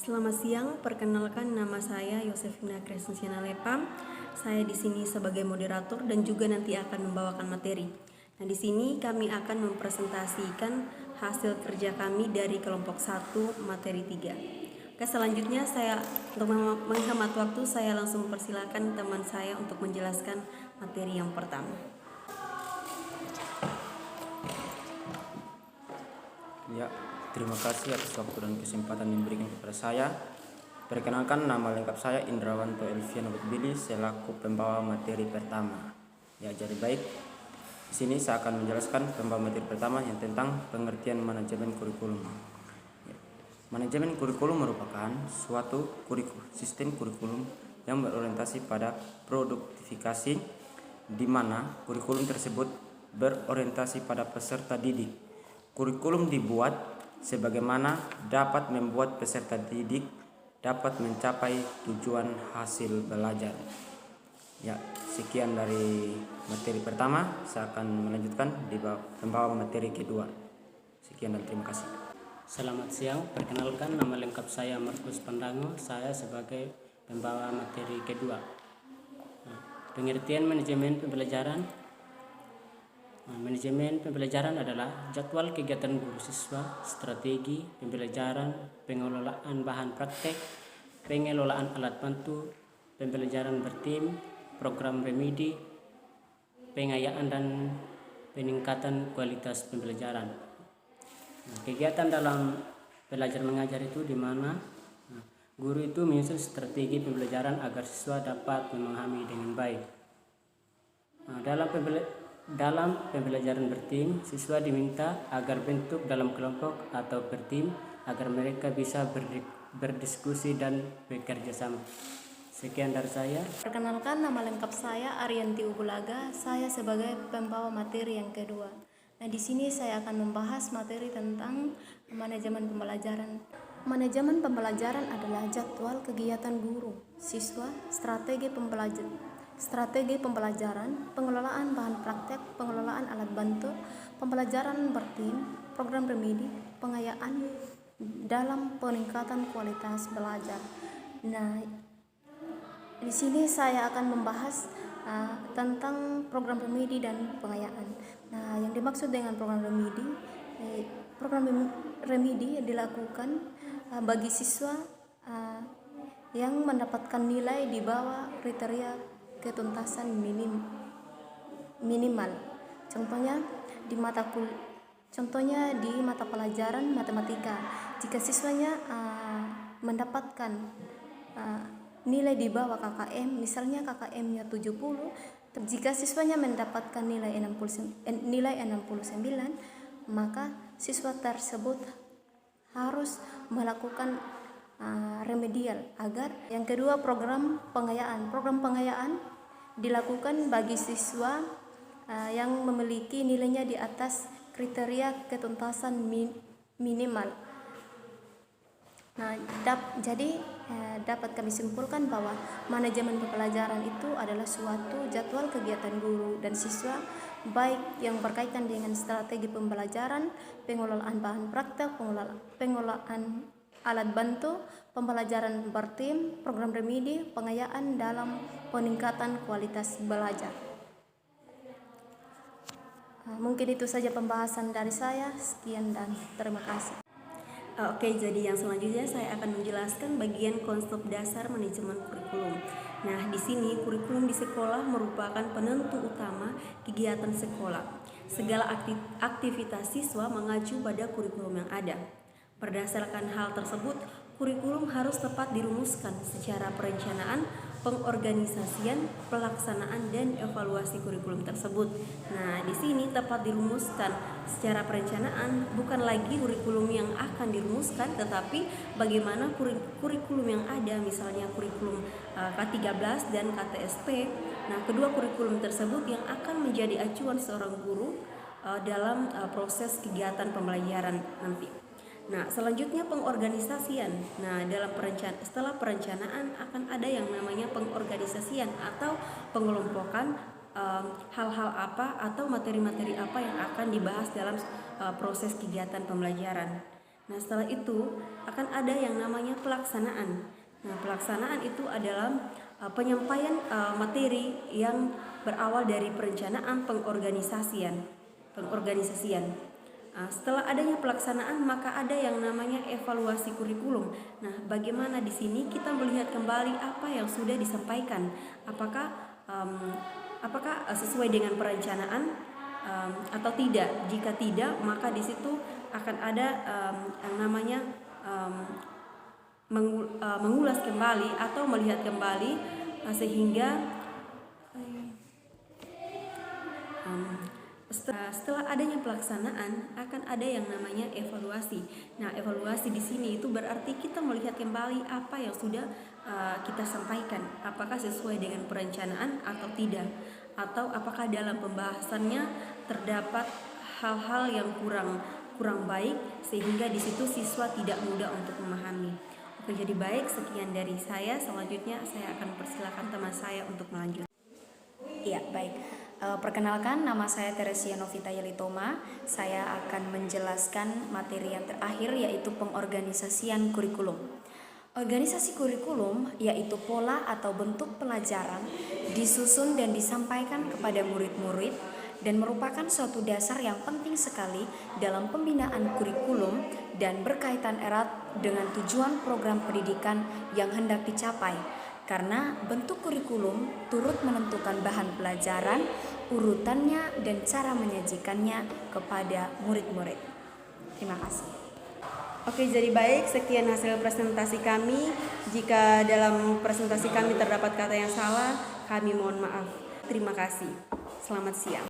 Selamat siang, perkenalkan nama saya Yosefina Crescensiana Lepam. Saya di sini sebagai moderator dan juga nanti akan membawakan materi. Nah, di sini kami akan mempresentasikan hasil kerja kami dari kelompok 1 materi 3. Oke, selanjutnya saya untuk menghemat waktu saya langsung persilakan teman saya untuk menjelaskan materi yang pertama. Ya, terima kasih atas waktu dan kesempatan yang diberikan kepada saya. Perkenalkan, nama lengkap saya Indrawanto Elvian Billy selaku pembawa materi pertama. Ya, jadi baik. Di sini saya akan menjelaskan pembawa materi pertama yang tentang pengertian manajemen kurikulum. Ya, manajemen kurikulum merupakan suatu sistem kurikulum yang berorientasi pada produktivitas, di mana kurikulum tersebut berorientasi pada peserta didik. Kurikulum dibuat sebagaimana dapat membuat peserta didik dapat mencapai tujuan hasil belajar. Ya, sekian dari materi pertama. Saya akan melanjutkan di pembawa materi kedua. Sekian dan terima kasih. Selamat siang, perkenalkan nama lengkap saya Markus Pandango. Saya sebagai pembawa materi kedua. Pengertian manajemen pembelajaran. Manajemen pembelajaran adalah jadwal kegiatan guru siswa, strategi pembelajaran, pengelolaan bahan praktek, pengelolaan alat bantu, pembelajaran bertim, program remedi, pengayaan dan peningkatan kualitas pembelajaran. Kegiatan dalam belajar mengajar itu di mana guru itu menyusun strategi pembelajaran agar siswa dapat memahami dengan baik. Dalam pembelajaran bertim, siswa diminta agar bentuk dalam kelompok atau bertim agar mereka bisa berdiskusi dan bekerja sama. Sekian dari saya. Perkenalkan, nama lengkap saya Arianti Ubulaga. Saya sebagai pembawa materi yang kedua. Nah, di sini saya akan membahas materi tentang manajemen pembelajaran. Manajemen pembelajaran adalah jadwal kegiatan guru, siswa, strategi pembelajaran, pengelolaan bahan praktek, pengelolaan alat bantu, pembelajaran bertim, program remedi, pengayaan dalam peningkatan kualitas belajar. Nah, di sini saya akan membahas tentang program remedi dan pengayaan. Nah, yang dimaksud dengan program remedi dilakukan bagi siswa yang mendapatkan nilai di bawah kriteria ketuntasan minimal. Contohnya di mata pelajaran matematika. Jika siswanya mendapatkan nilai di bawah KKM, misalnya KKM-nya 70, jika siswanya mendapatkan nilai 69, maka siswa tersebut harus melakukan remedial agar yang kedua program pengayaan dilakukan bagi siswa yang memiliki nilainya di atas kriteria ketuntasan minimal. Nah, dapat kami simpulkan bahwa manajemen pembelajaran itu adalah suatu jadwal kegiatan guru dan siswa baik yang berkaitan dengan strategi pembelajaran, pengelolaan bahan praktek, pengelolaan alat bantu, pembelajaran bertim, program remedi, pengayaan dalam peningkatan kualitas belajar. Mungkin itu saja pembahasan dari saya. Sekian dan terima kasih. Oke, jadi yang selanjutnya saya akan menjelaskan bagian konsep dasar manajemen kurikulum. Nah, di sini kurikulum di sekolah merupakan penentu utama kegiatan sekolah. Segala aktivitas siswa mengacu pada kurikulum yang ada. Berdasarkan hal tersebut, kurikulum harus tepat dirumuskan secara perencanaan, pengorganisasian, pelaksanaan, dan evaluasi kurikulum tersebut. Nah, di sini tepat dirumuskan secara perencanaan bukan lagi kurikulum yang akan dirumuskan, tetapi bagaimana kurikulum yang ada, misalnya kurikulum K13 dan KTSP. Nah, kedua kurikulum tersebut yang akan menjadi acuan seorang guru dalam proses kegiatan pembelajaran nanti. Nah, selanjutnya pengorganisasian. Nah, setelah perencanaan akan ada yang namanya pengorganisasian atau pengelompokan hal-hal apa atau materi-materi apa yang akan dibahas dalam proses kegiatan pembelajaran. Nah, setelah itu akan ada yang namanya pelaksanaan. Nah, pelaksanaan itu adalah penyampaian materi yang berawal dari perencanaan pengorganisasian. Setelah adanya pelaksanaan, maka ada yang namanya evaluasi kurikulum. Nah, bagaimana di sini kita melihat kembali apa yang sudah disampaikan, apakah sesuai dengan perencanaan atau tidak. Jika tidak, maka di situ akan ada yang namanya mengulas kembali atau melihat kembali sehingga setelah adanya pelaksanaan akan ada yang namanya evaluasi. Nah, evaluasi di sini itu berarti kita melihat kembali apa yang sudah kita sampaikan, apakah sesuai dengan perencanaan atau tidak, atau apakah dalam pembahasannya terdapat hal-hal yang kurang baik sehingga di situ siswa tidak mudah untuk memahami. Oke, jadi baik, sekian dari saya. Selanjutnya saya akan persilakan teman saya untuk melanjutkan. Iya, baik. Perkenalkan, nama saya Teresia Novita Yelitoma. Saya akan menjelaskan materi yang terakhir, yaitu pengorganisasian kurikulum. Organisasi kurikulum yaitu pola atau bentuk pelajaran disusun dan disampaikan kepada murid-murid dan merupakan suatu dasar yang penting sekali dalam pembinaan kurikulum dan berkaitan erat dengan tujuan program pendidikan yang hendak dicapai. Karena bentuk kurikulum turut menentukan bahan pelajaran, urutannya, dan cara menyajikannya kepada murid-murid. Terima kasih. Oke, jadi baik, sekian hasil presentasi kami. Jika dalam presentasi kami terdapat kata yang salah, kami mohon maaf. Terima kasih. Selamat siang.